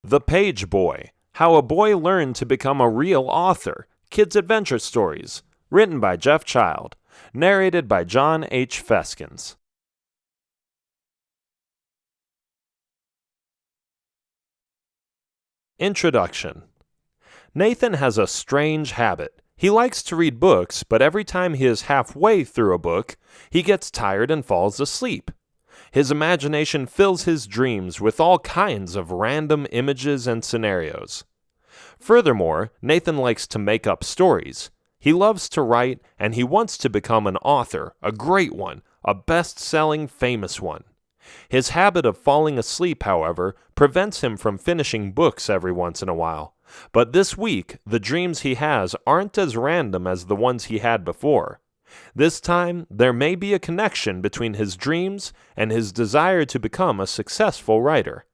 The Page Boy: How a Boy Learned to Become a Real Author. Kids' Adventure Stories. Written by Jeff Child. Narrated by John H. Feskins. Introduction. Nathan has a strange habit. He likes to read books, but every time he is halfway through a book, he gets tired and falls asleep. His imagination fills his dreams with all kinds of random images and scenarios. Furthermore, Nathan likes to make up stories. He loves to write, and he wants to become an author, a great one, a best-selling, famous one. His habit of falling asleep, however, prevents him from finishing books every once in a while. But this week, the dreams he has aren't as random as the ones he had before. This time, there may be a connection between his dreams and his desire to become a successful writer.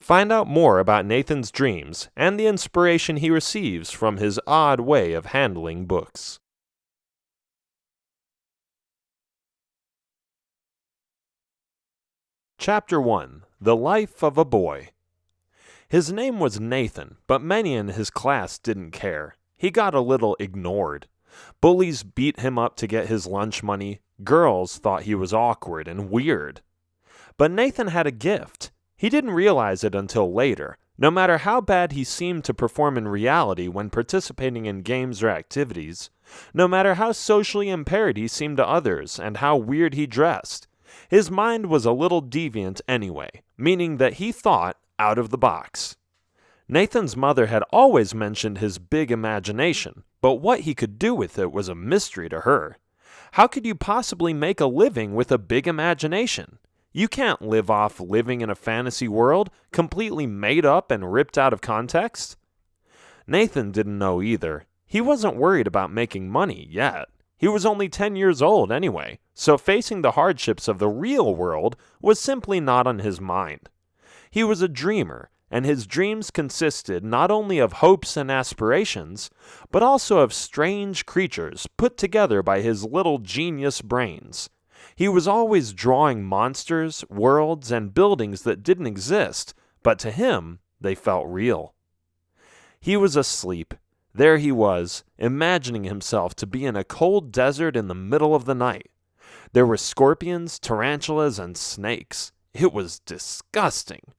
Find out more about Nathan's dreams and the inspiration he receives from his odd way of handling books. Chapter 1: The Life of a Boy. His name was Nathan, but many in his class didn't care. He got a little ignored. Bullies beat him up to get his lunch money. Girls thought he was awkward and weird. But Nathan had a gift. He didn't realize it until later. No matter how bad he seemed to perform in reality when participating in games or activities, no matter how socially impaired he seemed to others and how weird he dressed, his mind was a little deviant anyway, meaning that he thought out of the box. Nathan's mother had always mentioned his big imagination, but what he could do with it was a mystery to her. How could you possibly make a living with a big imagination? You can't live off living in a fantasy world, completely made up and ripped out of context. Nathan didn't know either. He wasn't worried about making money yet. He was only 10 years old anyway, so facing the hardships of the real world was simply not on his mind. He was a dreamer, and his dreams consisted not only of hopes and aspirations, but also of strange creatures put together by his little genius brains. He was always drawing monsters, worlds, and buildings that didn't exist, but to him, they felt real. He was asleep. There he was, imagining himself to be in a cold desert in the middle of the night. There were scorpions, tarantulas, and snakes. It was disgusting.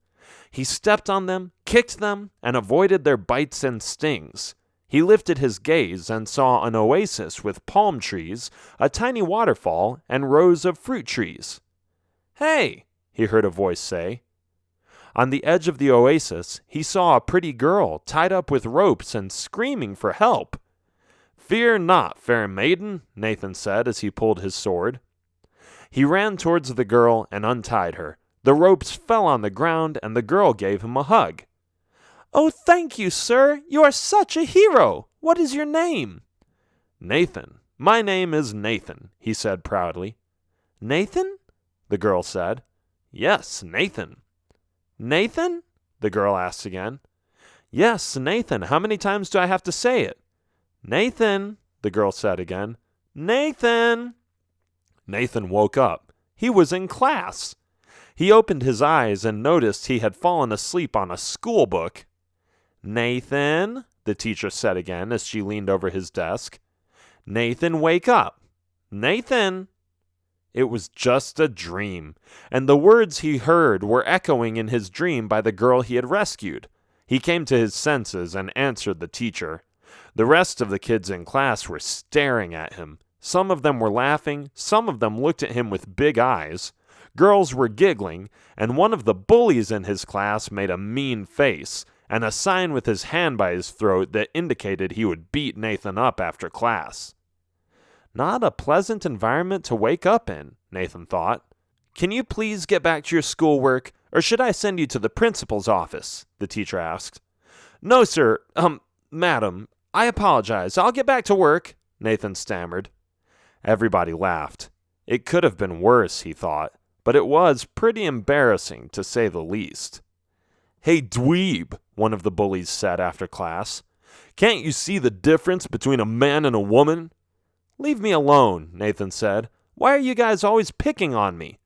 He stepped on them, kicked them, and avoided their bites and stings. He lifted his gaze and saw an oasis with palm trees, a tiny waterfall, and rows of fruit trees. "Hey!" he heard a voice say. On the edge of the oasis, he saw a pretty girl tied up with ropes and screaming for help. "Fear not, fair maiden," Nathan said as he pulled his sword. He ran towards the girl and untied her. The ropes fell on the ground, and the girl gave him a hug. "Oh, thank you, sir. You are such a hero. What is your name?" "Nathan. My name is Nathan," he said proudly. "Nathan?" the girl said. "Yes, Nathan." "Nathan?" the girl asked again. "Yes, Nathan. How many times do I have to say it?" "Nathan," the girl said again. "Nathan!" Nathan woke up. He was in class. He opened his eyes and noticed he had fallen asleep on a school book. "Nathan," the teacher said again as she leaned over his desk. "Nathan, wake up. Nathan!" It was just a dream, and the words he heard were echoing in his dream by the girl he had rescued. He came to his senses and answered the teacher. The rest of the kids in class were staring at him. Some of them were laughing, some of them looked at him with big eyes. Girls were giggling, and one of the bullies in his class made a mean face and a sign with his hand by his throat that indicated he would beat Nathan up after class. Not a pleasant environment to wake up in, Nathan thought. "Can you please get back to your schoolwork, or should I send you to the principal's office?" the teacher asked. "No, sir. Madam, I apologize. I'll get back to work," Nathan stammered. Everybody laughed. It could have been worse, he thought, but it was pretty embarrassing, to say the least. "Hey, dweeb," one of the bullies said after class. "Can't you see the difference between a man and a woman?" "Leave me alone," Nathan said. "Why are you guys always picking on me?"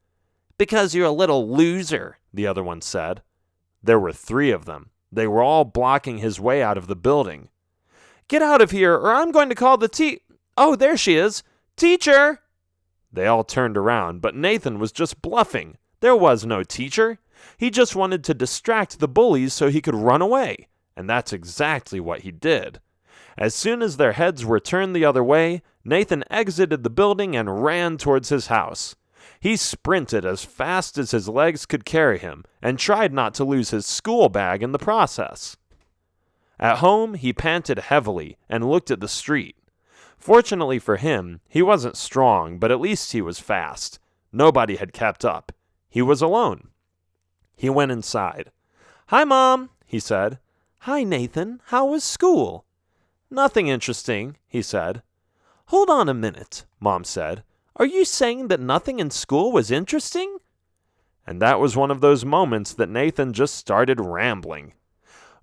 "Because you're a little loser," the other one said. There were 3 of them. They were all blocking his way out of the building. "Get out of here, or I'm going to call the Oh, there she is! Teacher!" They all turned around, but Nathan was just bluffing. There was no teacher. He just wanted to distract the bullies so he could run away, and that's exactly what he did. As soon as their heads were turned the other way, Nathan exited the building and ran towards his house. He sprinted as fast as his legs could carry him and tried not to lose his school bag in the process. At home, he panted heavily and looked at the street. Fortunately for him, he wasn't strong, but at least he was fast. Nobody had kept up. He was alone. He went inside. "Hi, Mom," he said. "Hi, Nathan. How was school?" "Nothing interesting," he said. "Hold on a minute," Mom said. "Are you saying that nothing in school was interesting?" And that was one of those moments that Nathan just started rambling.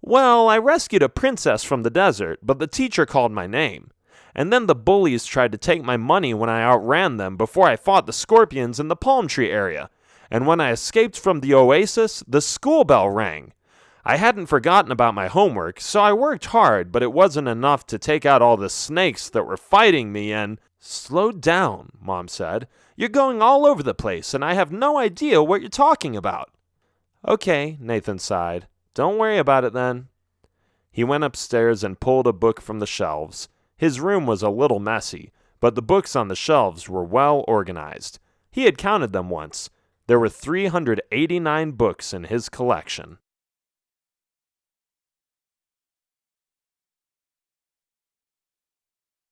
"Well, I rescued a princess from the desert, but the teacher called my name. And then the bullies tried to take my money when I outran them before I fought the scorpions in the palm tree area. And when I escaped from the oasis, the school bell rang. I hadn't forgotten about my homework, so I worked hard, but it wasn't enough to take out all the snakes that were fighting me and—" "Slow down," Mom said. "You're going all over the place, and I have no idea what you're talking about." "Okay," Nathan sighed. "Don't worry about it then." He went upstairs and pulled a book from the shelves. His room was a little messy, but the books on the shelves were well organized. He had counted them once. There were 389 books in his collection.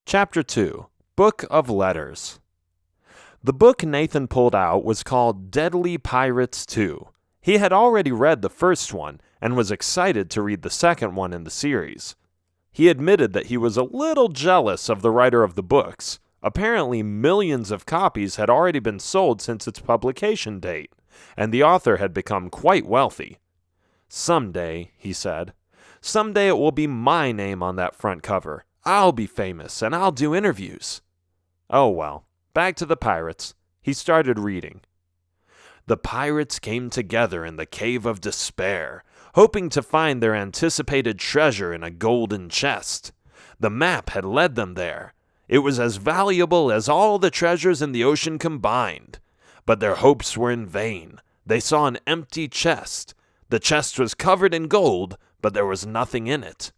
Chapter 2. Book of Letters. The book Nathan pulled out was called Deadly Pirates 2. He had already read the first one and was excited to read the second one in the series. He admitted that he was a little jealous of the writer of the books. Apparently, millions of copies had already been sold since its publication date, and the author had become quite wealthy. "Someday," he said, "someday it will be my name on that front cover. I'll be famous, and I'll do interviews." Oh well, back to the pirates. He started reading. The pirates came together in the Cave of Despair, hoping to find their anticipated treasure in a golden chest. The map had led them there. It was as valuable as all the treasures in the ocean combined. But their hopes were in vain. They saw an empty chest. The chest was covered in gold, but there was nothing in it.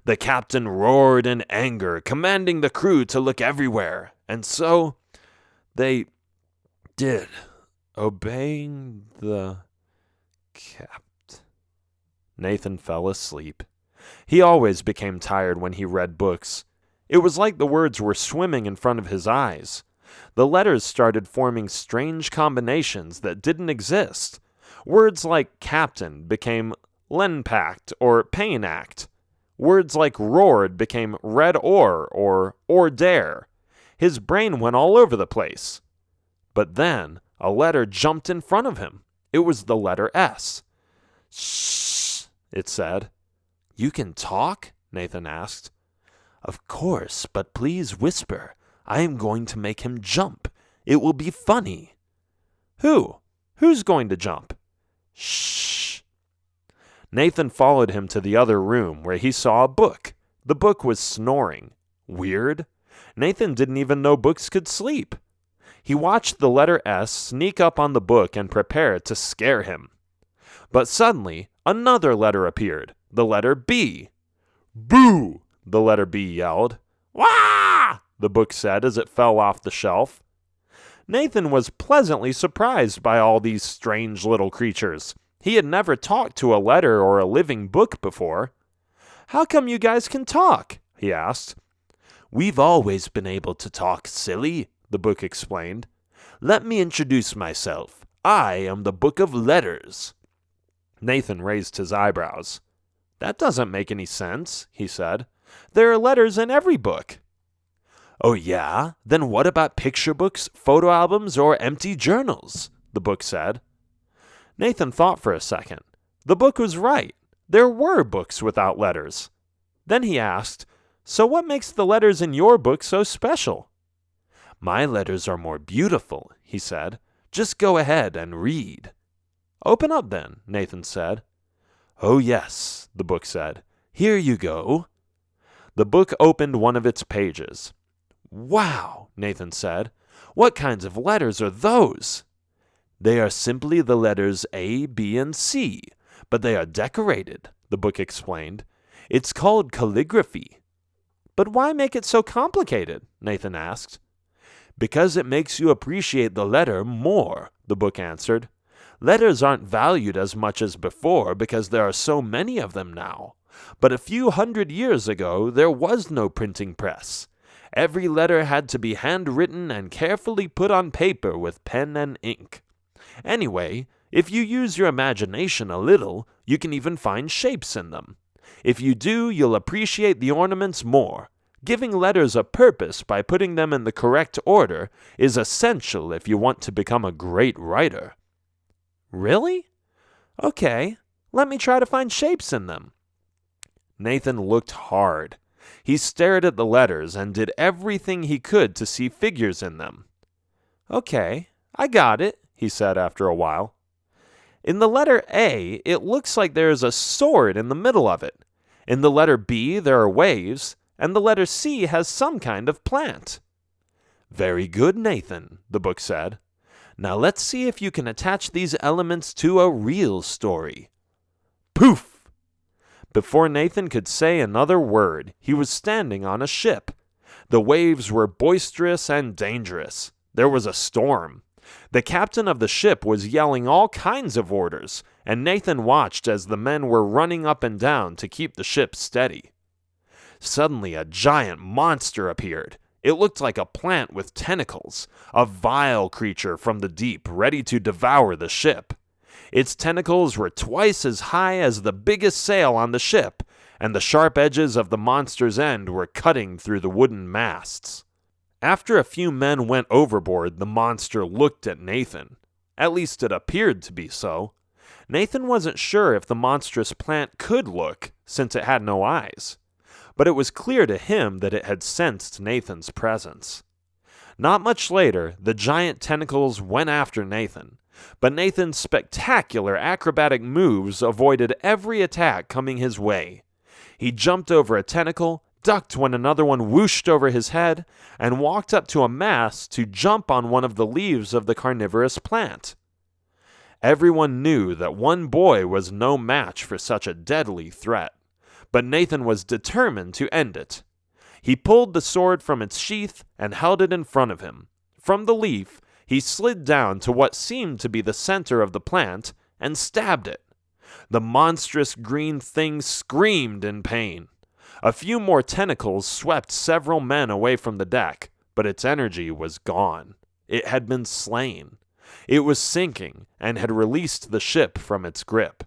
The captain roared in anger, commanding the crew to look everywhere, and so they did, obeying the captain. Nathan fell asleep. He always became tired when he read books. It was like the words were swimming in front of his eyes. The letters started forming strange combinations that didn't exist. Words like captain became lenpact or painact. Words like roared became red or dare. His brain went all over the place. But then a letter jumped in front of him. It was the letter S. "Shh," it said. "You can talk?" Nathan asked. "Of course, but please whisper. I am going to make him jump. It will be funny." "Who? Who's going to jump?" "Shh." Nathan followed him to the other room where he saw a book. The book was snoring. Weird. Nathan didn't even know books could sleep. He watched the letter S sneak up on the book and prepare to scare him. But suddenly, another letter appeared, the letter B. "Boo!" the letter B yelled. "Wah!" the book said as it fell off the shelf. Nathan was pleasantly surprised by all these strange little creatures. He had never talked to a letter or a living book before. "How come you guys can talk?" he asked. "We've always been able to talk, silly," the book explained. "Let me introduce myself. I am the Book of Letters." Nathan raised his eyebrows. "That doesn't make any sense," he said. "There are letters in every book." "Oh yeah? Then what about picture books, photo albums, or empty journals?" the book said. Nathan thought for a second. The book was right. There were books without letters. Then he asked, "So what makes the letters in your book so special?" "My letters are more beautiful," he said. "Just go ahead and read." "Open up then," Nathan said. "Oh yes, the book said. "Here you go." The book opened one of its pages. "Wow," Nathan said. "What kinds of letters are those?" "They are simply the letters A, B, and C, but they are decorated," the book explained. "It's called calligraphy." "But why make it so complicated?" Nathan asked. "Because it makes you appreciate the letter more," the book answered. "Letters aren't valued as much as before because there are so many of them now. But a few hundred years ago, there was no printing press. Every letter had to be handwritten and carefully put on paper with pen and ink. Anyway, if you use your imagination a little, you can even find shapes in them. If you do, you'll appreciate the ornaments more. Giving letters a purpose by putting them in the correct order is essential if you want to become a great writer." "Really? Okay, let me try to find shapes in them." Nathan looked hard. He stared at the letters and did everything he could to see figures in them. "Okay, I got it," he said after a while. "In the letter A, it looks like there is a sword in the middle of it. In the letter B, there are waves, and the letter C has some kind of plant." "Very good, Nathan," the book said. "Now let's see if you can attach these elements to a real story." Poof! Before Nathan could say another word, he was standing on a ship. The waves were boisterous and dangerous. There was a storm. The captain of the ship was yelling all kinds of orders, and Nathan watched as the men were running up and down to keep the ship steady. Suddenly, a giant monster appeared. It looked like a plant with tentacles, a vile creature from the deep ready to devour the ship. Its tentacles were twice as high as the biggest sail on the ship, and the sharp edges of the monster's end were cutting through the wooden masts. After a few men went overboard, the monster looked at Nathan. At least it appeared to be so. Nathan wasn't sure if the monstrous plant could look, since it had no eyes. But it was clear to him that it had sensed Nathan's presence. Not much later, the giant tentacles went after Nathan, but Nathan's spectacular acrobatic moves avoided every attack coming his way. He jumped over a tentacle, ducked when another one whooshed over his head, and walked up to a mast to jump on one of the leaves of the carnivorous plant. Everyone knew that one boy was no match for such a deadly threat, but Nathan was determined to end it. He pulled the sword from its sheath and held it in front of him. From the leaf, he slid down to what seemed to be the center of the plant and stabbed it. The monstrous green thing screamed in pain. A few more tentacles swept several men away from the deck, but its energy was gone. It had been slain. It was sinking and had released the ship from its grip.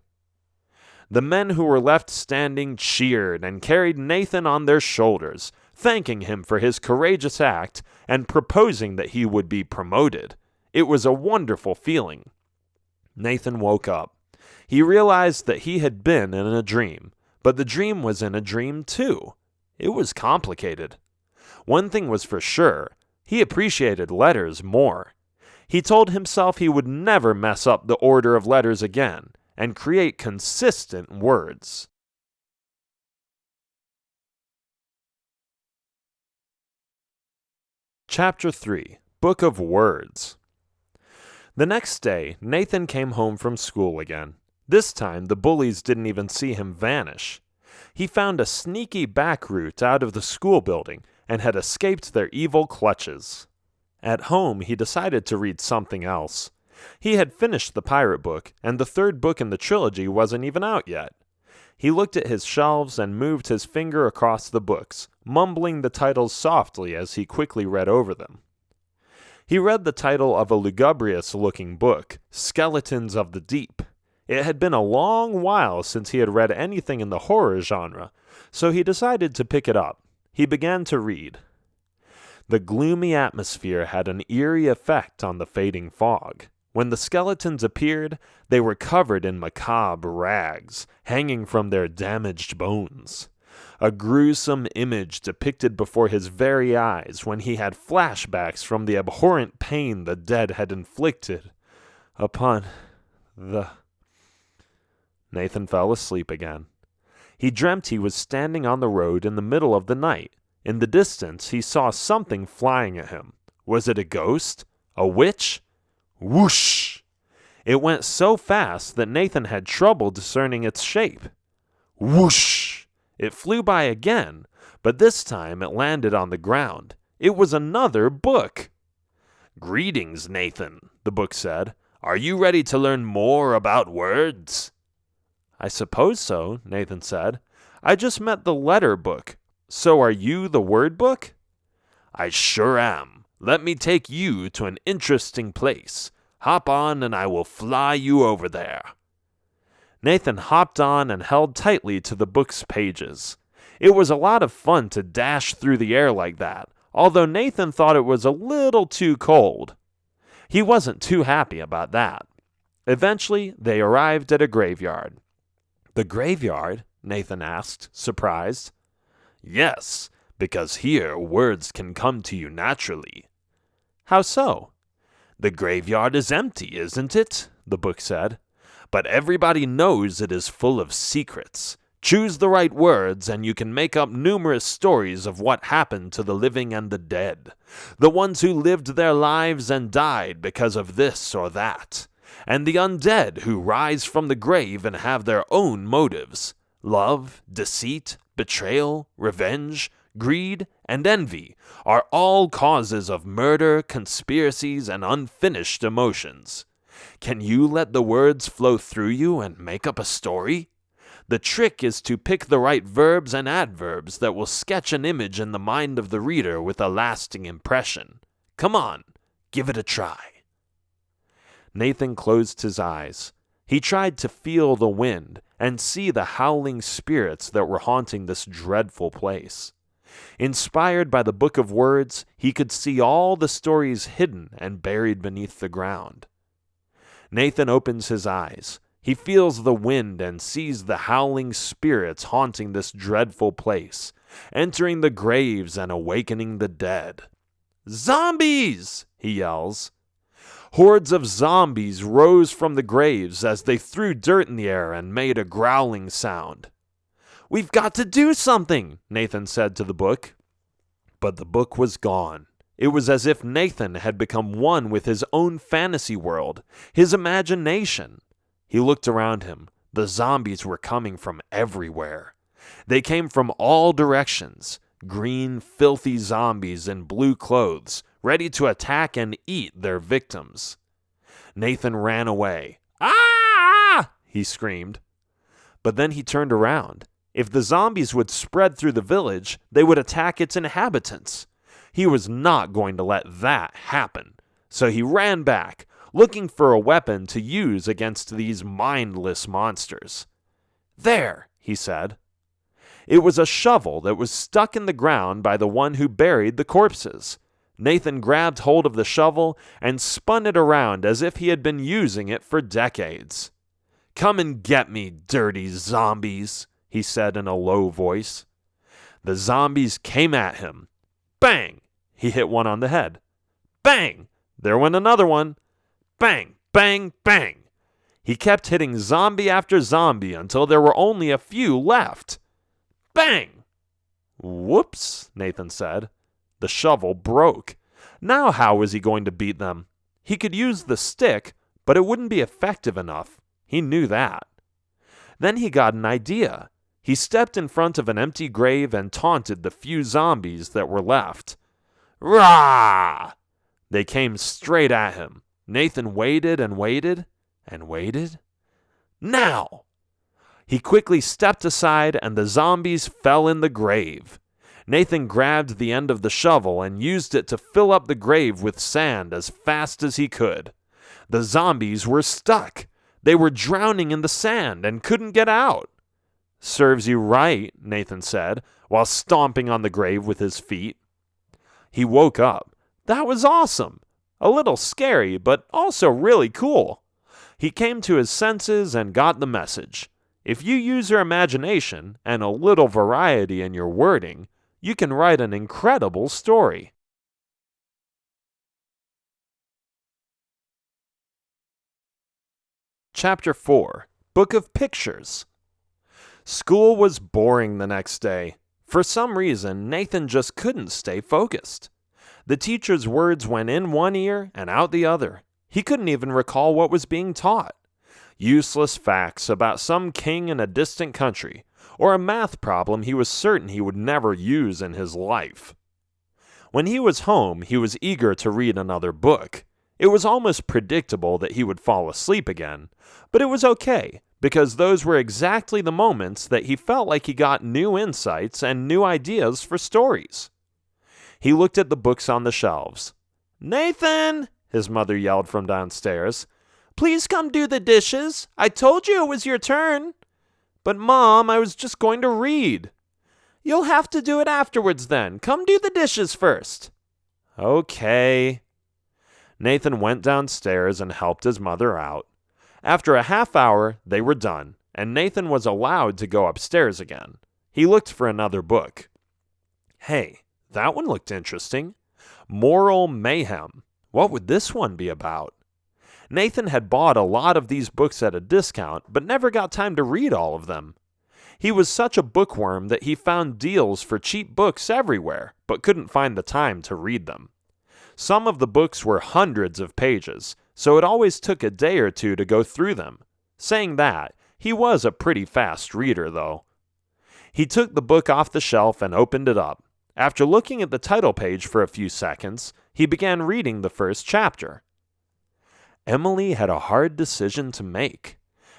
The men who were left standing cheered and carried Nathan on their shoulders, thanking him for his courageous act and proposing that he would be promoted. It was a wonderful feeling. Nathan woke up. He realized that he had been in a dream, but the dream was in a dream too. It was complicated. One thing was for sure, he appreciated letters more. He told himself he would never mess up the order of letters again, and create consistent words. Chapter 3, Book of Words. The next day, Nathan came home from school again. This time, the bullies didn't even see him vanish. He found a sneaky back route out of the school building and had escaped their evil clutches. At home, he decided to read something else. He had finished the pirate book, and the third book in the trilogy wasn't even out yet. He looked at his shelves and moved his finger across the books, mumbling the titles softly as he quickly read over them. He read the title of a lugubrious-looking book, Skeletons of the Deep. It had been a long while since he had read anything in the horror genre, so he decided to pick it up. He began to read. The gloomy atmosphere had an eerie effect on the fading fog. When the skeletons appeared, they were covered in macabre rags, hanging from their damaged bones. A gruesome image depicted before his very eyes when he had flashbacks from the abhorrent pain the dead had inflicted upon the... Nathan fell asleep again. He dreamt he was standing on the road in the middle of the night. In the distance, he saw something flying at him. Was it a ghost? A witch? Whoosh! It went so fast that Nathan had trouble discerning its shape. Whoosh! It flew by again, but this time it landed on the ground. It was another book. "Greetings, Nathan," the book said. "Are you ready to learn more about words?" "I suppose so," Nathan said. "I just met the letter book. So are you the word book?" "I sure am. Let me take you to an interesting place. Hop on and I will fly you over there." Nathan hopped on and held tightly to the book's pages. It was a lot of fun to dash through the air like that, although Nathan thought it was a little too cold. He wasn't too happy about that. Eventually, they arrived at a graveyard. "The graveyard?" Nathan asked, surprised. "Yes, because here words can come to you naturally." "How so?" "The graveyard is empty, isn't it?" the book said. "But everybody knows it is full of secrets. Choose the right words and you can make up numerous stories of what happened to the living and the dead. The ones who lived their lives and died because of this or that. And the undead who rise from the grave and have their own motives. Love, deceit, betrayal, revenge, greed, and envy are all causes of murder, conspiracies, and unfinished emotions. Can you let the words flow through you and make up a story? The trick is to pick the right verbs and adverbs that will sketch an image in the mind of the reader with a lasting impression. Come on, give it a try." Nathan closed his eyes. He tried to feel the wind and see the howling spirits that were haunting this dreadful place. Inspired by the book of words, he could see all the stories hidden and buried beneath the ground. Nathan opens his eyes. He feels the wind and sees the howling spirits haunting this dreadful place, entering the graves and awakening the dead. "Zombies!" he yells. Hordes of zombies rose from the graves as they threw dirt in the air and made a growling sound. "We've got to do something," Nathan said to the book. But the book was gone. It was as if Nathan had become one with his own fantasy world, his imagination. He looked around him. The zombies were coming from everywhere. They came from all directions. Green, filthy zombies in blue clothes, ready to attack and eat their victims. Nathan ran away. "Ah!" he screamed. But then he turned around. If the zombies would spread through the village, they would attack its inhabitants. He was not going to let that happen. So he ran back, looking for a weapon to use against these mindless monsters. "There," he said. It was a shovel that was stuck in the ground by the one who buried the corpses. Nathan grabbed hold of the shovel and spun it around as if he had been using it for decades. "Come and get me, dirty zombies," he said in a low voice. The zombies came at him. Bang! He hit one on the head. Bang! There went another one. Bang! Bang! Bang! He kept hitting zombie after zombie until there were only a few left. Bang! "Whoops," Nathan said. The shovel broke. Now how was he going to beat them? He could use the stick, but it wouldn't be effective enough. He knew that. Then he got an idea. He stepped in front of an empty grave and taunted the few zombies that were left. Rah! They came straight at him. Nathan waited and waited and waited. Now! He quickly stepped aside and the zombies fell in the grave. Nathan grabbed the end of the shovel and used it to fill up the grave with sand as fast as he could. The zombies were stuck. They were drowning in the sand and couldn't get out. "Serves you right," Nathan said, while stomping on the grave with his feet. He woke up. That was awesome. A little scary, but also really cool. He came to his senses and got the message. If you use your imagination and a little variety in your wording, you can write an incredible story. Chapter 4, Book of Pictures. School was boring the next day. For some reason, Nathan just couldn't stay focused. The teacher's words went in one ear and out the other. He couldn't even recall what was being taught. Useless facts about some king in a distant country, or a math problem he was certain he would never use in his life. When he was home, he was eager to read another book. It was almost predictable that he would fall asleep again, but it was okay, because those were exactly the moments that he felt like he got new insights and new ideas for stories. He looked at the books on the shelves. "Nathan!" his mother yelled from downstairs. "Please come do the dishes. I told you it was your turn." "But Mom, I was just going to read." "You'll have to do it afterwards then. Come do the dishes first." "Okay." Nathan went downstairs and helped his mother out. After a half hour, they were done, and Nathan was allowed to go upstairs again. He looked for another book. Hey, that one looked interesting. Moral Mayhem. What would this one be about? Nathan had bought a lot of these books at a discount, but never got time to read all of them. He was such a bookworm that he found deals for cheap books everywhere, but couldn't find the time to read them. Some of the books were hundreds of pages, so it always took a day or two to go through them. Saying that, he was a pretty fast reader, though. He took the book off the shelf and opened it up. After looking at the title page for a few seconds, he began reading the first chapter. Emily had a hard decision to make.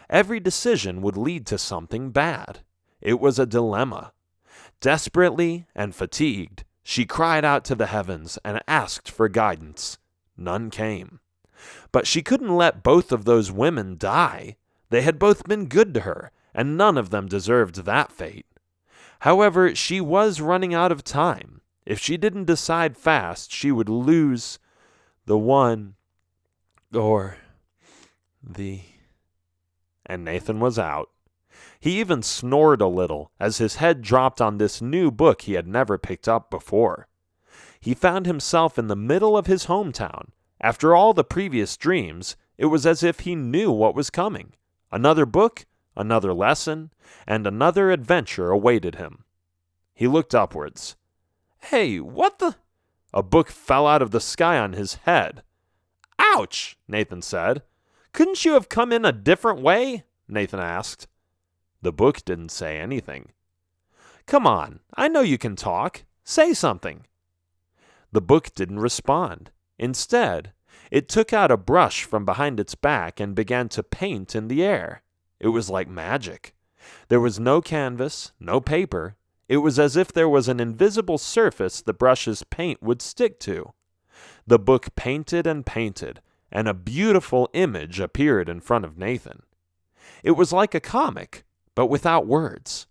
Every decision would lead to something bad. It was a dilemma. Desperately and fatigued, she cried out to the heavens and asked for guidance. None came. But she couldn't let both of those women die. They had both been good to her, and none of them deserved that fate. However, she was running out of time. If she didn't decide fast, she would lose the one or the... And Nathan was out. He even snored a little as his head dropped on this new book he had never picked up before. He found himself in the middle of his hometown. After all the previous dreams, it was as if he knew what was coming. Another book, another lesson, and another adventure awaited him. He looked upwards. Hey, what the... A book fell out of the sky on his head. Ouch, Nathan said. Couldn't you have come in a different way? Nathan asked. The book didn't say anything. Come on, I know you can talk. Say something. The book didn't respond. Instead, it took out a brush from behind its back and began to paint in the air. It was like magic. There was no canvas, no paper. It was as if there was an invisible surface the brush's paint would stick to. The book painted and painted, and a beautiful image appeared in front of Nathan. It was like a comic, but without words.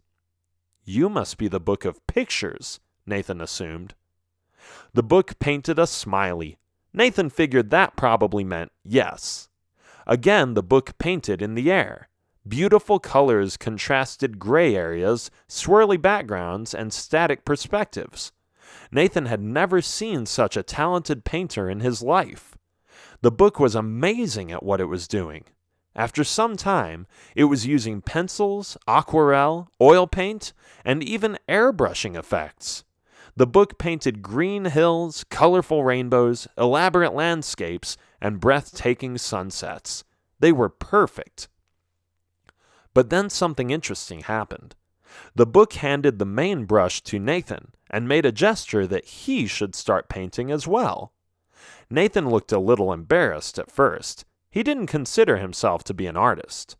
You must be the book of pictures, Nathan assumed. The book painted a smiley. Nathan figured that probably meant yes. Again, the book painted in the air. Beautiful colors contrasted gray areas, swirly backgrounds, and static perspectives. Nathan had never seen such a talented painter in his life. The book was amazing at what it was doing. After some time, it was using pencils, aquarelle, oil paint, and even airbrushing effects. The book painted green hills, colorful rainbows, elaborate landscapes, and breathtaking sunsets. They were perfect. But then something interesting happened. The book handed the main brush to Nathan and made a gesture that he should start painting as well. Nathan looked a little embarrassed at first. He didn't consider himself to be an artist.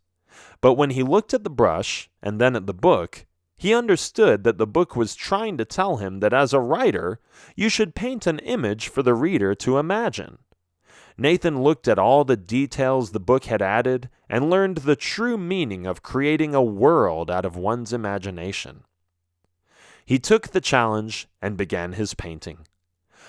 But when he looked at the brush and then at the book, he understood that the book was trying to tell him that as a writer, you should paint an image for the reader to imagine. Nathan looked at all the details the book had added and learned the true meaning of creating a world out of one's imagination. He took the challenge and began his painting.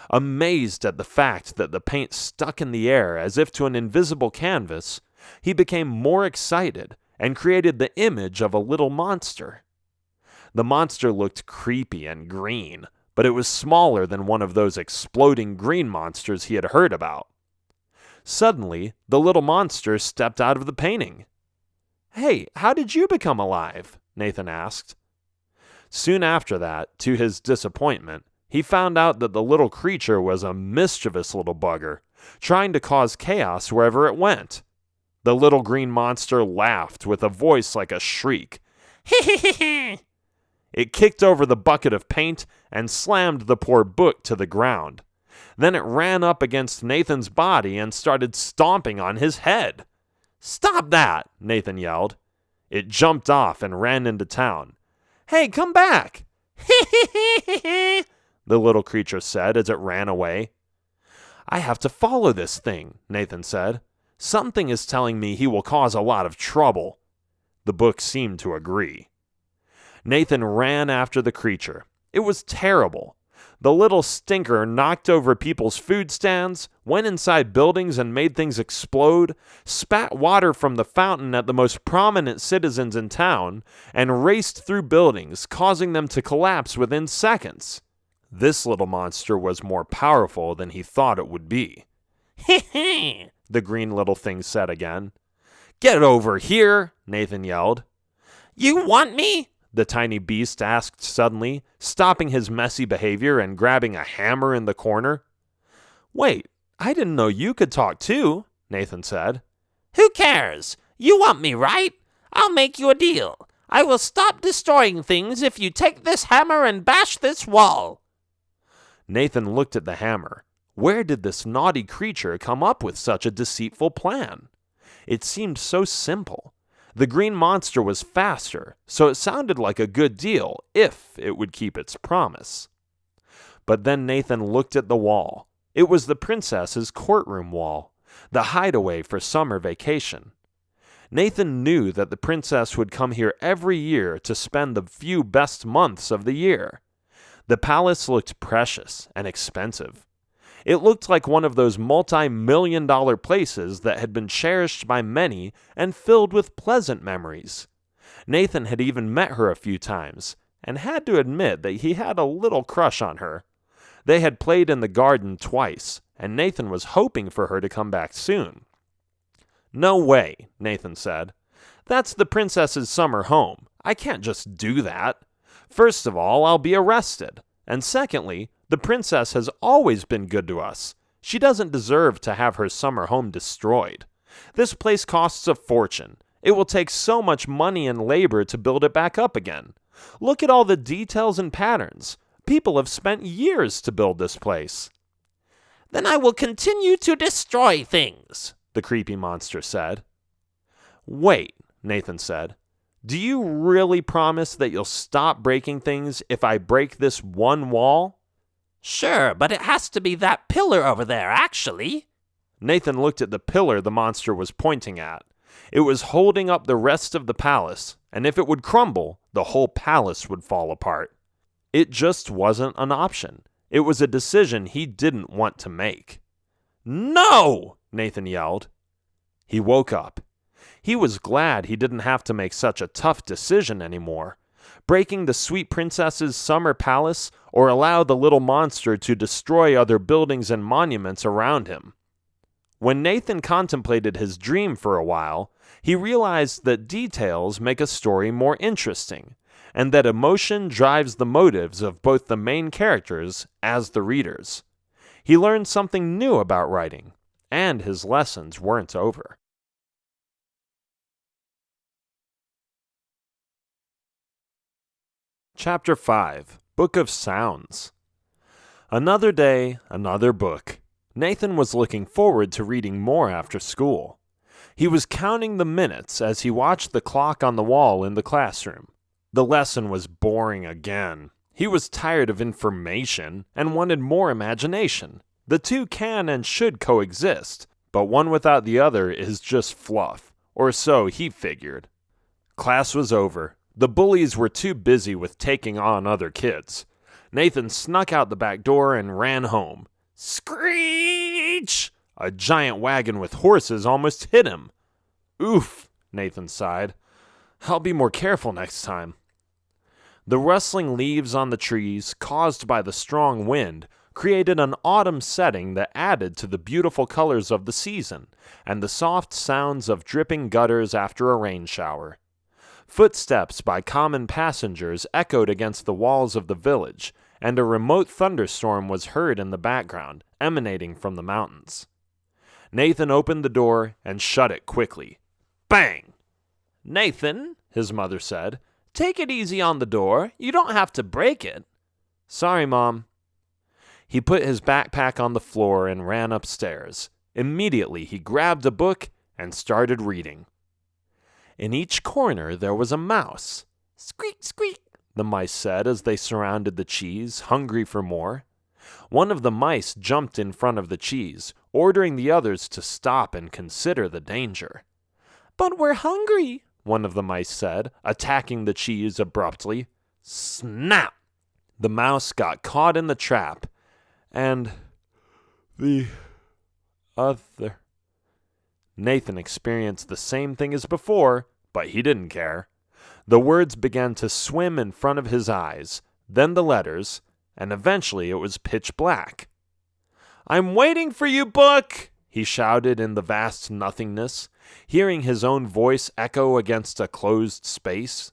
Amazed at the fact that the paint stuck in the air as if to an invisible canvas, he became more excited and created the image of a little monster. The monster looked creepy and green, but it was smaller than one of those exploding green monsters he had heard about. Suddenly, the little monster stepped out of the painting. Hey, how did you become alive? Nathan asked. Soon after that, to his disappointment, he found out that the little creature was a mischievous little bugger, trying to cause chaos wherever it went. The little green monster laughed with a voice like a shriek. It kicked over the bucket of paint and slammed the poor book to the ground. Then it ran up against Nathan's body and started stomping on his head. "Stop that!" Nathan yelled. It jumped off and ran into town. "Hey, come back!" The little creature said as it ran away. "I have to follow this thing," Nathan said. "Something is telling me he will cause a lot of trouble." The book seemed to agree. Nathan ran after the creature. It was terrible. The little stinker knocked over people's food stands, went inside buildings and made things explode, spat water from the fountain at the most prominent citizens in town, and raced through buildings, causing them to collapse within seconds. This little monster was more powerful than he thought it would be. "Heh," the green little thing said again. "Get over here," Nathan yelled. "You want me?" the tiny beast asked suddenly, stopping his messy behavior and grabbing a hammer in the corner. "Wait, I didn't know you could talk too," Nathan said. "Who cares? You want me, right? I'll make you a deal. I will stop destroying things if you take this hammer and bash this wall." Nathan looked at the hammer. Where did this naughty creature come up with such a deceitful plan? It seemed so simple. The green monster was faster, so it sounded like a good deal if it would keep its promise. But then Nathan looked at the wall. It was the princess's courtroom wall, the hideaway for summer vacation. Nathan knew that the princess would come here every year to spend the few best months of the year. The palace looked precious and expensive. It looked like one of those multi-million-dollar places that had been cherished by many and filled with pleasant memories. Nathan had even met her a few times, and had to admit that he had a little crush on her. They had played in the garden twice, and Nathan was hoping for her to come back soon. "No way," Nathan said. "That's the princess's summer home. I can't just do that. First of all, I'll be arrested. And secondly, the princess has always been good to us. She doesn't deserve to have her summer home destroyed. This place costs a fortune. It will take so much money and labor to build it back up again. Look at all the details and patterns. People have spent years to build this place." "Then I will continue to destroy things," the creepy monster said. "Wait," Nathan said. "Do you really promise that you'll stop breaking things if I break this one wall?" "Sure, but it has to be that pillar over there, actually." Nathan looked at the pillar the monster was pointing at. It was holding up the rest of the palace, and if it would crumble, the whole palace would fall apart. It just wasn't an option. It was a decision he didn't want to make. "No!" Nathan yelled. He woke up. He was glad he didn't have to make such a tough decision anymore. Breaking the sweet princess's summer palace or allow the little monster to destroy other buildings and monuments around him. When Nathan contemplated his dream for a while, he realized that details make a story more interesting, and that emotion drives the motives of both the main characters as the readers. He learned something new about writing, and his lessons weren't over. Chapter 5, Book of Sounds. Another day, another book. Nathan was looking forward to reading more after school. He was counting the minutes as he watched the clock on the wall in the classroom. The lesson was boring again. He was tired of information and wanted more imagination. The two can and should coexist, but one without the other is just fluff, or so he figured. Class was over. The bullies were too busy with taking on other kids. Nathan snuck out the back door and ran home. Screech! A giant wagon with horses almost hit him. Oof, Nathan sighed. I'll be more careful next time. The rustling leaves on the trees, caused by the strong wind, created an autumn setting that added to the beautiful colors of the season and the soft sounds of dripping gutters after a rain shower. Footsteps by common passengers echoed against the walls of the village, and a remote thunderstorm was heard in the background, emanating from the mountains. Nathan opened the door and shut it quickly. Bang! "Nathan," his mother said, "take it easy on the door. You don't have to break it." "Sorry, Mom." He put his backpack on the floor and ran upstairs. Immediately, he grabbed a book and started reading. In each corner there was a mouse. "Squeak, squeak," the mice said as they surrounded the cheese, hungry for more. One of the mice jumped in front of the cheese, ordering the others to stop and consider the danger. "But we're hungry," one of the mice said, attacking the cheese abruptly. Snap! The mouse got caught in the trap, and the other... Nathan experienced the same thing as before, but he didn't care. The words began to swim in front of his eyes, then the letters, and eventually it was pitch black. "I'm waiting for you, book!" he shouted in the vast nothingness, hearing his own voice echo against a closed space.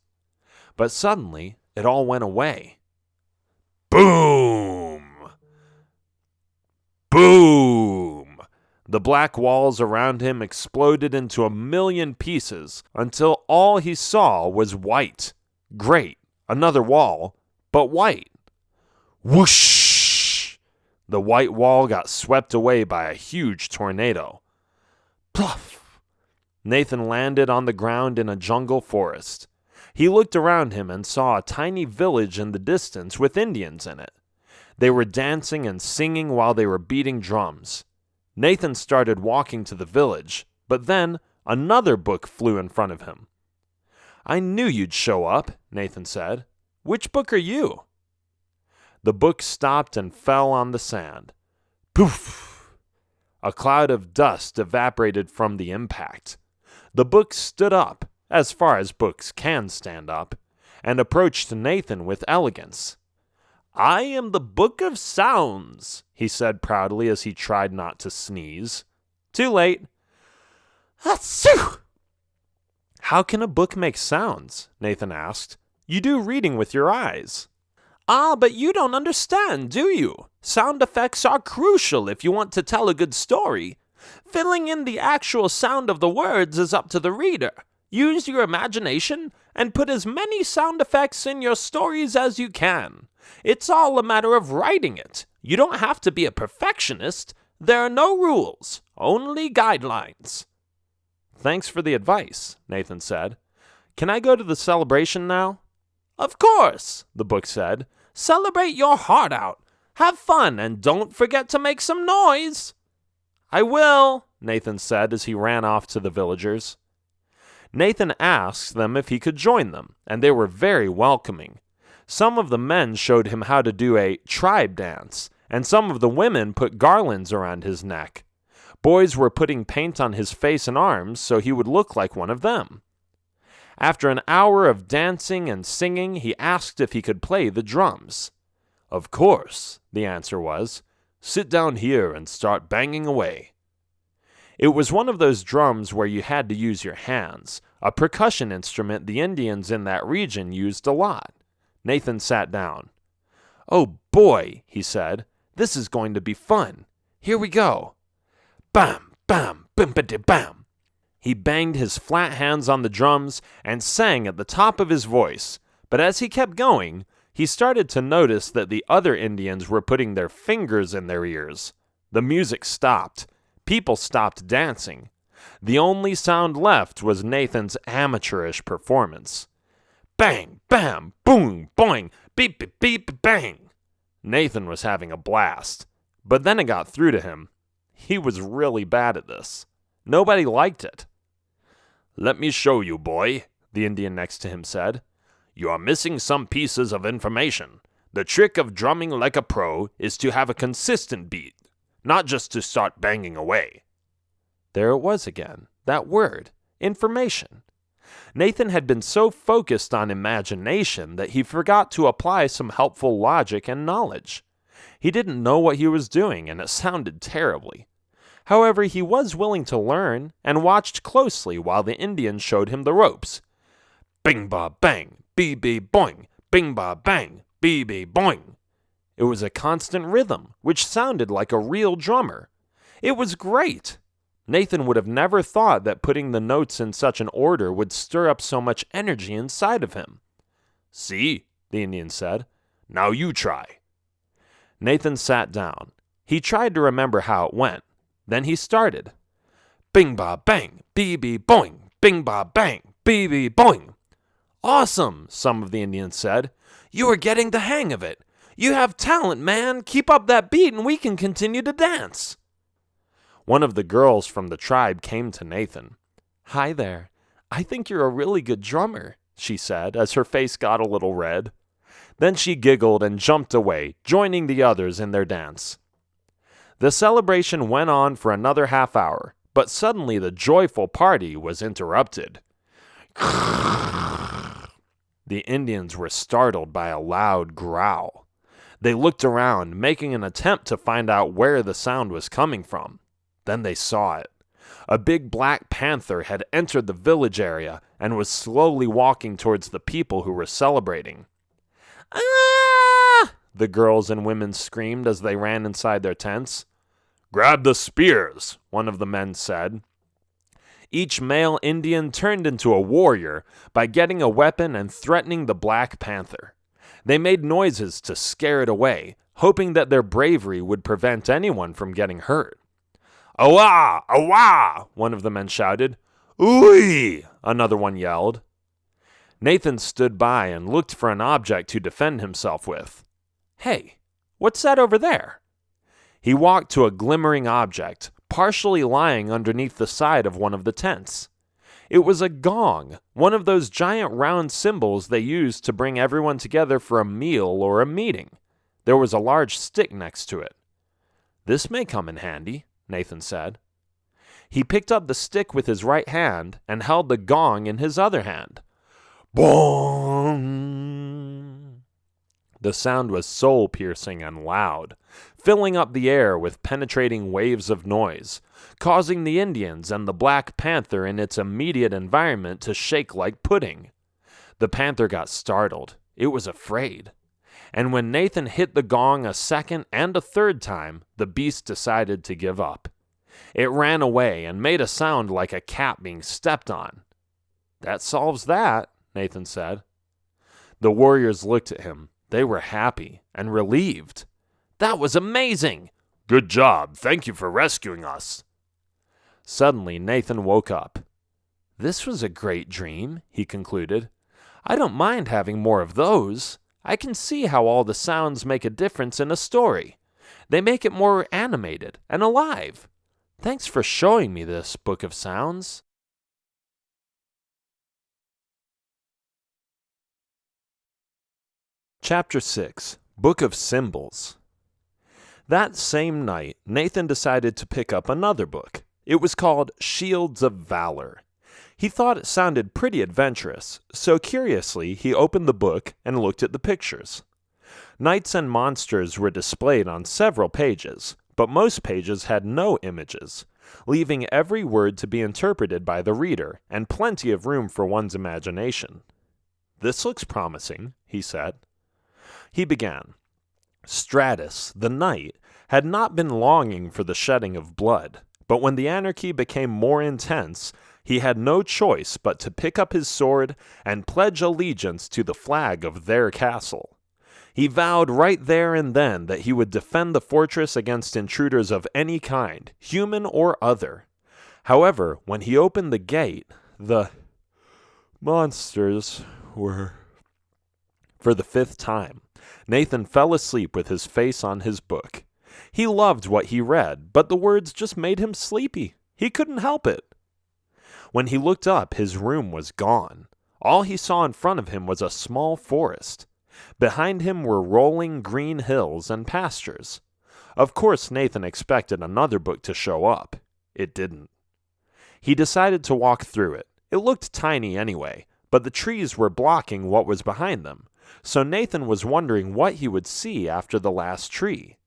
But suddenly, it all went away. Boom! Boom! The black walls around him exploded into a million pieces until all he saw was white. Great, another wall, but white. Whoosh! The white wall got swept away by a huge tornado. Pluff! Nathan landed on the ground in a jungle forest. He looked around him and saw a tiny village in the distance with Indians in it. They were dancing and singing while they were beating drums. Nathan started walking to the village, but then another book flew in front of him. "I knew you'd show up," Nathan said. "Which book are you?" The book stopped and fell on the sand. Poof! A cloud of dust evaporated from the impact. The book stood up, as far as books can stand up, and approached Nathan with elegance. "I am the Book of Sounds," he said proudly as he tried not to sneeze. Too late. Achoo! "How can a book make sounds?" Nathan asked. "You do reading with your eyes." "Ah, but you don't understand, do you? Sound effects are crucial if you want to tell a good story. Filling in the actual sound of the words is up to the reader. Use your imagination and put as many sound effects in your stories as you can. It's all a matter of writing it. You don't have to be a perfectionist. There are no rules, only guidelines." "Thanks for the advice," Nathan said. "Can I go to the celebration now?" "Of course," the book said. "Celebrate your heart out. Have fun and don't forget to make some noise." "I will," Nathan said as he ran off to the villagers. Nathan asked them if he could join them, and they were very welcoming. Some of the men showed him how to do a tribe dance, and some of the women put garlands around his neck. Boys were putting paint on his face and arms so he would look like one of them. After an hour of dancing and singing, he asked if he could play the drums. "Of course," the answer was. "Sit down here and start banging away." It was one of those drums where you had to use your hands, a percussion instrument the Indians in that region used a lot. Nathan sat down. "Oh boy," he said, "this is going to be fun. Here we go." Bam, bam, bim-ba-de-bam. He banged his flat hands on the drums and sang at the top of his voice, but as he kept going, he started to notice that the other Indians were putting their fingers in their ears. The music stopped. People stopped dancing. The only sound left was Nathan's amateurish performance. Bang, bam, boom, boing, beep, beep, beep, bang. Nathan was having a blast. But then it got through to him. He was really bad at this. Nobody liked it. "Let me show you, boy," the Indian next to him said. "You are missing some pieces of information. The trick of drumming like a pro is to have a consistent beat, not just to start banging away." There it was again, that word, information. Nathan had been so focused on imagination that he forgot to apply some helpful logic and knowledge. He didn't know what he was doing, and it sounded terribly. However, he was willing to learn and watched closely while the Indian showed him the ropes. Bing ba bang, bee bee boing, bing ba bang, bee bee boing. It was a constant rhythm, which sounded like a real drummer. It was great. Nathan would have never thought that putting the notes in such an order would stir up so much energy inside of him. See, the Indian said. Now you try. Nathan sat down. He tried to remember how it went. Then he started. Bing ba bang, bee bee boing, bing ba bang, bee bee boing. Awesome, some of the Indians said. You are getting the hang of it. You have talent, man. Keep up that beat and we can continue to dance. One of the girls from the tribe came to Nathan. Hi there. I think you're a really good drummer, she said as her face got a little red. Then she giggled and jumped away, joining the others in their dance. The celebration went on for another half hour, but suddenly the joyful party was interrupted. The Indians were startled by a loud growl. They looked around, making an attempt to find out where the sound was coming from. Then they saw it. A big black panther had entered the village area and was slowly walking towards the people who were celebrating. Ah! The girls and women screamed as they ran inside their tents. Grab the spears, one of the men said. Each male Indian turned into a warrior by getting a weapon and threatening the Black Panther. They made noises to scare it away, hoping that their bravery would prevent anyone from getting hurt. Awa! Awa! One of the men shouted. Ooey! Another one yelled. Nathan stood by and looked for an object to defend himself with. Hey, what's that over there? He walked to a glimmering object, partially lying underneath the side of one of the tents. It was a gong, one of those giant round cymbals they used to bring everyone together for a meal or a meeting. There was a large stick next to it. This may come in handy, Nathan said. He picked up the stick with his right hand and held the gong in his other hand. Boom! The sound was soul-piercing and loud, filling up the air with penetrating waves of noise, causing the Indians and the Black Panther in its immediate environment to shake like pudding. The panther got startled. It was afraid. And when Nathan hit the gong a second and a third time, the beast decided to give up. It ran away and made a sound like a cat being stepped on. That solves that, Nathan said. The warriors looked at him. They were happy and relieved. That was amazing! Good job. Thank you for rescuing us. Suddenly, Nathan woke up. This was a great dream, he concluded. I don't mind having more of those. I can see how all the sounds make a difference in a story. They make it more animated and alive. Thanks for showing me this, Book of Sounds. Chapter 6, Book of Symbols. That same night, Nathan decided to pick up another book. It was called Shields of Valor. He thought it sounded pretty adventurous, so curiously he opened the book and looked at the pictures. Knights and monsters were displayed on several pages, but most pages had no images, leaving every word to be interpreted by the reader and plenty of room for one's imagination. This looks promising, he said. He began. Stratus, the knight, had not been longing for the shedding of blood, but when the anarchy became more intense, he had no choice but to pick up his sword and pledge allegiance to the flag of their castle. He vowed right there and then that he would defend the fortress against intruders of any kind, human or other. However, when he opened the gate, the monsters were... For the 5th time, Nathan fell asleep with his face on his book. He loved what he read, but the words just made him sleepy. He couldn't help it. When he looked up, his room was gone. All he saw in front of him was a small forest. Behind him were rolling green hills and pastures. Of course, Nathan expected another book to show up. It didn't. He decided to walk through it. It looked tiny anyway, but the trees were blocking what was behind them. So Nathan was wondering what he would see after the last tree.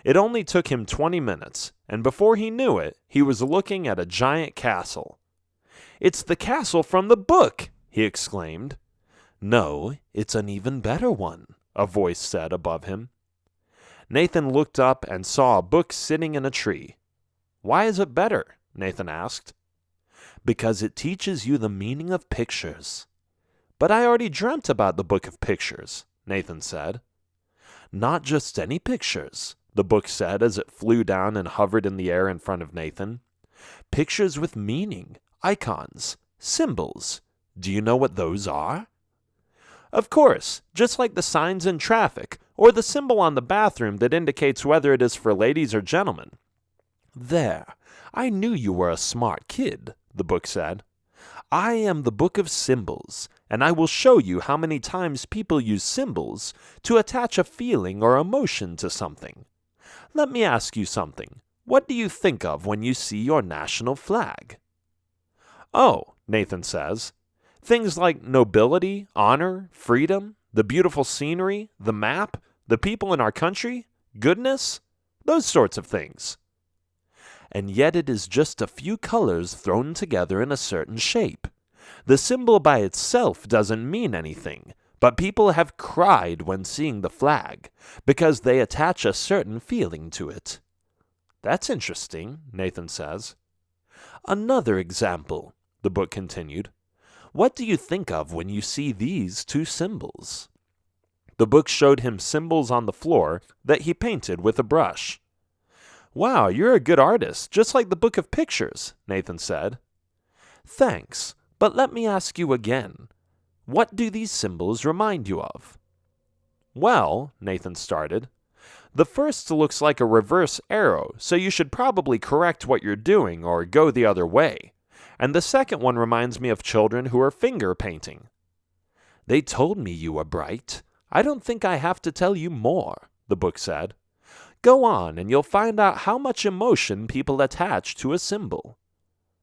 It only took him 20 minutes, and before he knew it, he was looking at a giant castle. It's the castle from the book, he exclaimed. "No, it's an even better one," a voice said above him. Nathan looked up and saw a book sitting in a tree. "Why is it better?" Nathan asked. "Because it teaches you the meaning of pictures." "But I already dreamt about the book of pictures," Nathan said. "Not just any pictures," the book said as it flew down and hovered in the air in front of Nathan. "Pictures with meaning, icons, symbols. Do you know what those are?" "Of course, just like the signs in traffic, or the symbol on the bathroom that indicates whether it is for ladies or gentlemen." "There, I knew you were a smart kid," the book said. "I am the book of symbols, and I will show you how many times people use symbols to attach a feeling or emotion to something. Let me ask you something. What do you think of when you see your national flag?" "Oh," Nathan says, "things like nobility, honor, freedom, the beautiful scenery, the map, the people in our country, goodness, those sorts of things." "And yet it is just a few colors thrown together in a certain shape. The symbol by itself doesn't mean anything, but people have cried when seeing the flag, because they attach a certain feeling to it." "That's interesting," Nathan says. "Another example," the book continued. "What do you think of when you see these two symbols?" The book showed him symbols on the floor that he painted with a brush. "Wow, you're a good artist, just like the book of pictures," Nathan said. "Thanks, but let me ask you again. What do these symbols remind you of?" "Well," Nathan started, "the first looks like a reverse arrow, so you should probably correct what you're doing or go the other way. And the second one reminds me of children who are finger painting." "They told me you were bright. I don't think I have to tell you more," the book said. "Go on, and you'll find out how much emotion people attach to a symbol."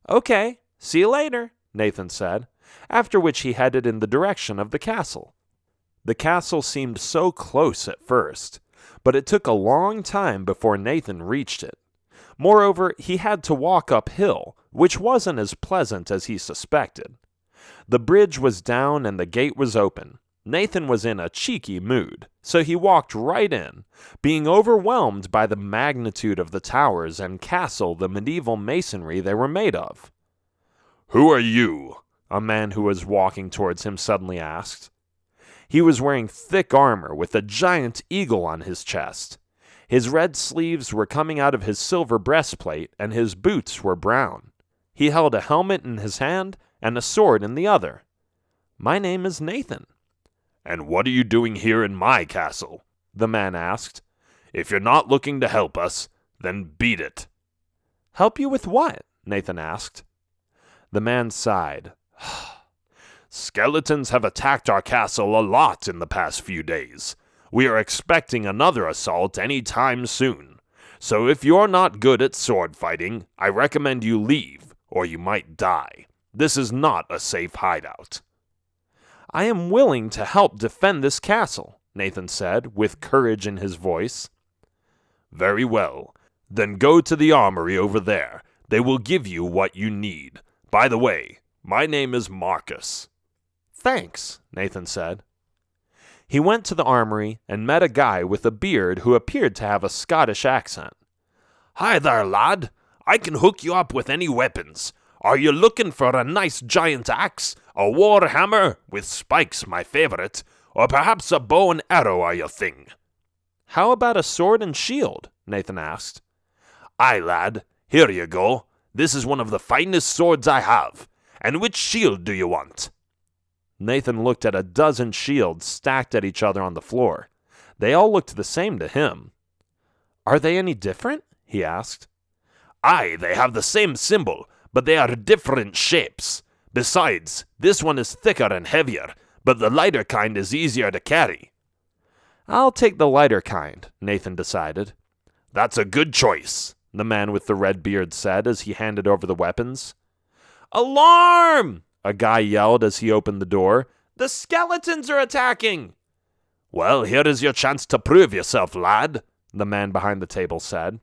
"Okay, see you later," Nathan said, after which he headed in the direction of the castle. The castle seemed so close at first, but it took a long time before Nathan reached it. Moreover, he had to walk uphill, which wasn't as pleasant as he suspected. The bridge was down and the gate was open. Nathan was in a cheeky mood, so he walked right in, being overwhelmed by the magnitude of the towers and castle the medieval masonry they were made of. "Who are you?" a man who was walking towards him suddenly asked. He was wearing thick armor with a giant eagle on his chest. His red sleeves were coming out of his silver breastplate, and his boots were brown. He held a helmet in his hand and a sword in the other. "My name is Nathan." "And what are you doing here in my castle?" the man asked. "If you're not looking to help us, then beat it." "Help you with what?" Nathan asked. The man sighed. "Skeletons have attacked our castle a lot in the past few days. We are expecting another assault any time soon. So if you're not good at sword fighting, I recommend you leave, or you might die. This is not a safe hideout." "I am willing to help defend this castle," Nathan said, with courage in his voice. "Very well. Then go to the armory over there. They will give you what you need. By the way, my name is Marcus." "Thanks," Nathan said. He went to the armory and met a guy with a beard who appeared to have a Scottish accent. "Hi there, lad. I can hook you up with any weapons. Are you looking for a nice giant axe, a war hammer, with spikes my favorite, or perhaps a bow and arrow are your thing?" "How about a sword and shield?" Nathan asked. "Aye, lad. Here you go. This is one of the finest swords I have. And which shield do you want?" Nathan looked at a dozen shields stacked at each other on the floor. They all looked the same to him. "Are they any different?" he asked. "Aye, they have the same symbol, but they are different shapes. Besides, this one is thicker and heavier, but the lighter kind is easier to carry." "I'll take the lighter kind," Nathan decided. "That's a good choice," the man with the red beard said as he handed over the weapons. "Alarm!" a guy yelled as he opened the door. "The skeletons are attacking!" "Well, here is your chance to prove yourself, lad," the man behind the table said.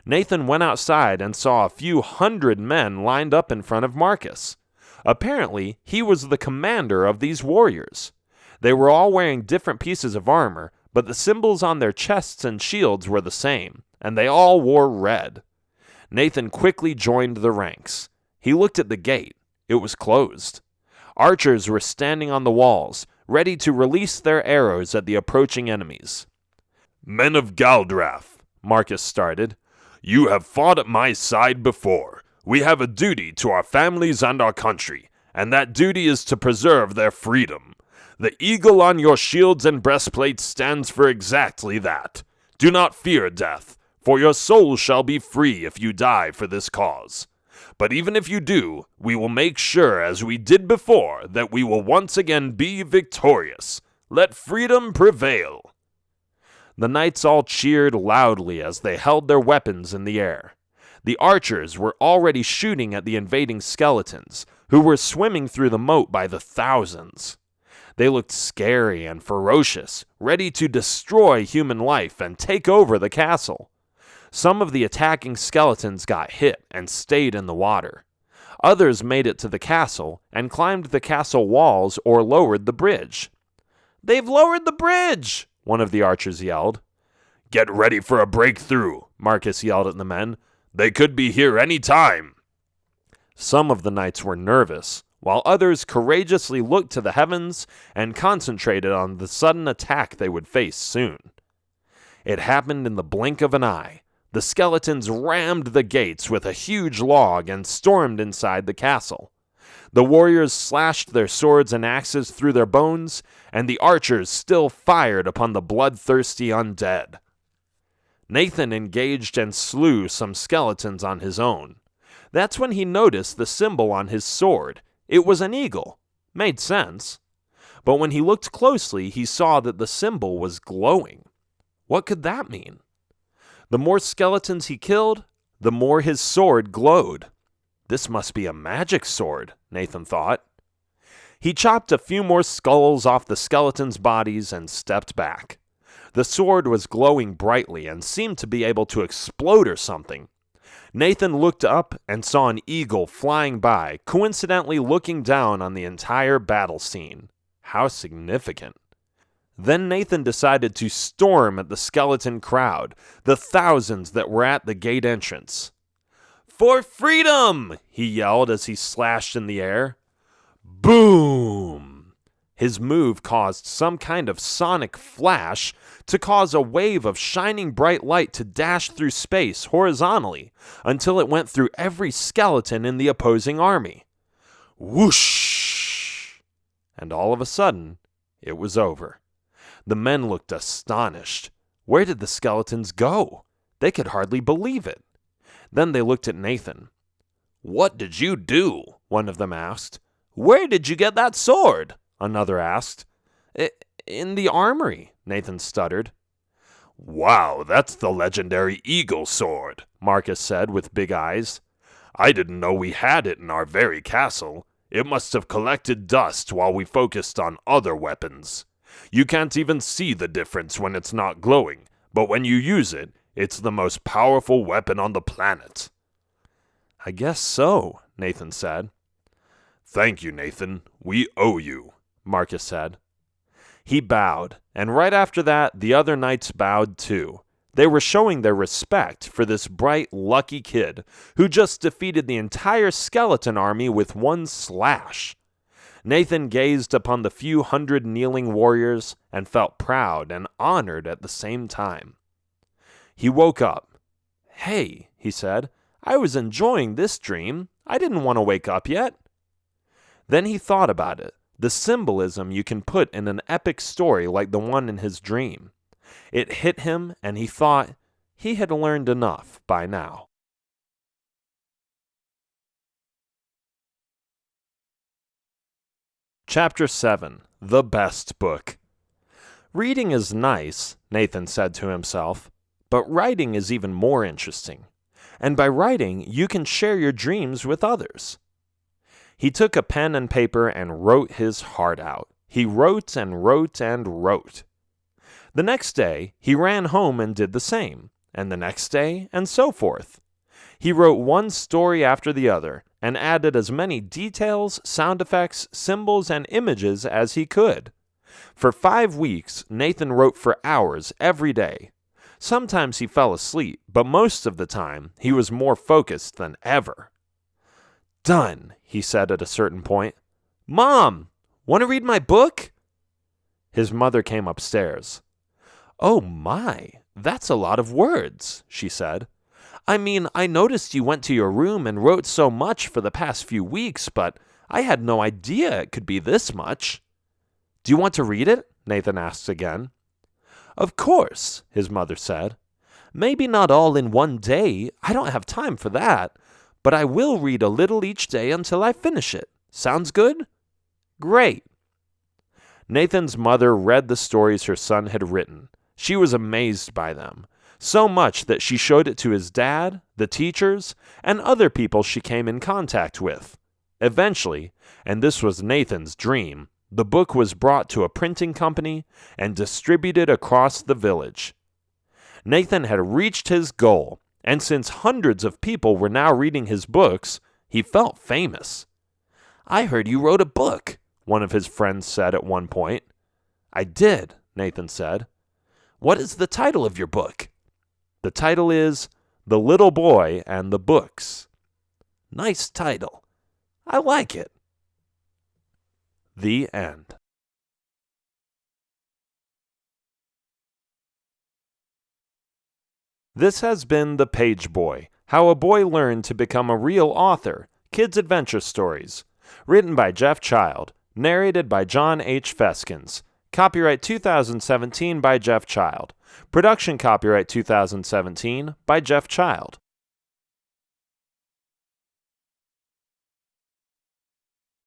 Nathan went outside and saw a few hundred men lined up in front of Marcus. Apparently, he was the commander of these warriors. They were all wearing different pieces of armor, but the symbols on their chests and shields were the same, and they all wore red. Nathan quickly joined the ranks. He looked at the gate. It was closed. Archers were standing on the walls, ready to release their arrows at the approaching enemies. "Men of Galdrath," Marcus started, "you have fought at my side before. We have a duty to our families and our country, and that duty is to preserve their freedom. The eagle on your shields and breastplates stands for exactly that. Do not fear death, for your soul shall be free if you die for this cause. But even if you do, we will make sure, as we did before, that we will once again be victorious. Let freedom prevail." The knights all cheered loudly as they held their weapons in the air. The archers were already shooting at the invading skeletons, who were swimming through the moat by the thousands. They looked scary and ferocious, ready to destroy human life and take over the castle. Some of the attacking skeletons got hit and stayed in the water. Others made it to the castle and climbed the castle walls or lowered the bridge. "They've lowered the bridge!" one of the archers yelled. "Get ready for a breakthrough," Marcus yelled at the men. "They could be here any time." Some of the knights were nervous, while others courageously looked to the heavens and concentrated on the sudden attack they would face soon. It happened in the blink of an eye. The skeletons rammed the gates with a huge log and stormed inside the castle. The warriors slashed their swords and axes through their bones, and the archers still fired upon the bloodthirsty undead. Nathan engaged and slew some skeletons on his own. That's when he noticed the symbol on his sword. It was an eagle. Made sense. But when he looked closely, he saw that the symbol was glowing. What could that mean? The more skeletons he killed, the more his sword glowed. This must be a magic sword, Nathan thought. He chopped a few more skulls off the skeletons' bodies and stepped back. The sword was glowing brightly and seemed to be able to explode or something. Nathan looked up and saw an eagle flying by, coincidentally looking down on the entire battle scene. How significant. Then Nathan decided to storm at the skeleton crowd, the thousands that were at the gate entrance. "For freedom!" he yelled as he slashed in the air. Boom! His move caused some kind of sonic flash to cause a wave of shining bright light to dash through space horizontally until it went through every skeleton in the opposing army. Whoosh! And all of a sudden, it was over. The men looked astonished. Where did the skeletons go? They could hardly believe it. Then they looked at Nathan. "What did you do?" one of them asked. "Where did you get that sword?" another asked. In the armory," Nathan stuttered. "Wow, that's the legendary eagle sword," Marcus said with big eyes. "I didn't know we had it in our very castle. It must have collected dust while we focused on other weapons. You can't even see the difference when it's not glowing, but when you use it, it's the most powerful weapon on the planet." "I guess so," Nathan said. "Thank you, Nathan. We owe you," Marcus said. He bowed, and right after that, the other knights bowed too. They were showing their respect for this bright, lucky kid who just defeated the entire skeleton army with one slash. Nathan gazed upon the few hundred kneeling warriors and felt proud and honored at the same time. He woke up. "Hey," he said, "I was enjoying this dream. I didn't want to wake up yet." Then he thought about it, the symbolism you can put in an epic story like the one in his dream. It hit him, and he thought he had learned enough by now. Chapter 7. The Best Book. Reading is nice, Nathan said to himself, but writing is even more interesting. And by writing, you can share your dreams with others. He took a pen and paper and wrote his heart out. He wrote and wrote and wrote. The next day, he ran home and did the same, and the next day, and so forth. He wrote one story after the other and added as many details, sound effects, symbols, and images as he could. For 5 weeks, Nathan wrote for hours every day. Sometimes he fell asleep, but most of the time, he was more focused than ever. "Done," he said at a certain point. "Mom, want to read my book?" His mother came upstairs. "Oh my, that's a lot of words," she said. "I mean, I noticed you went to your room and wrote so much for the past few weeks, but I had no idea it could be this much." "Do you want to read it?" Nathan asked again. "Of course," his mother said. "Maybe not all in one day. I don't have time for that. But I will read a little each day until I finish it. Sounds good?" "Great." Nathan's mother read the stories her son had written. She was amazed by them, so much that she showed it to his dad, the teachers, and other people she came in contact with. Eventually, and this was Nathan's dream, the book was brought to a printing company and distributed across the village. Nathan had reached his goal, and since hundreds of people were now reading his books, he felt famous. "I heard you wrote a book," one of his friends said at one point. "I did," Nathan said. "What is the title of your book?" "The title is The Little Boy and the Books." "Nice title. I like it." The end. This has been The Page Boy, How a Boy Learned to Become a Real Author, Kids' Adventure Stories. Written by Jeff Child. Narrated by John H. Feskins. Copyright 2017 by Jeff Child. Production copyright 2017 by Jeff Child.